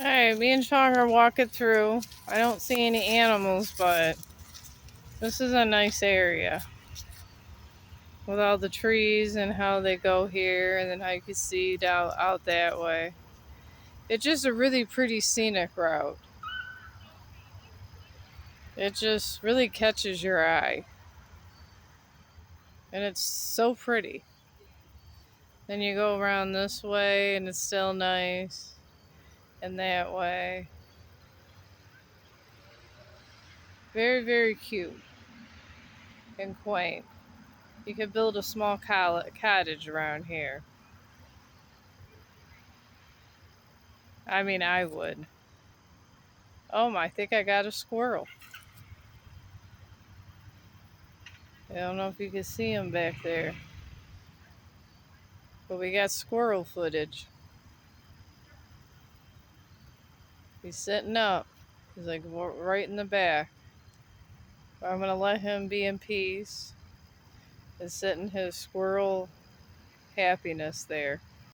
Alright, me and Chong are walking through. I don't see any animals, but this is a nice area. With all the trees and how they go here, and then how you can see down out that way. It's just a really pretty scenic route. It just really catches your eye. And it's so pretty. Then you go around this way and it's still nice. And that way. Very, very cute and quaint. You could build a small cottage around here. I mean, I would. Oh, I think I got a squirrel. I don't know if you can see him back there. But we got squirrel footage. He's sitting up. He's like right in the back. I'm going to let him be in peace and sit in his squirrel happiness there.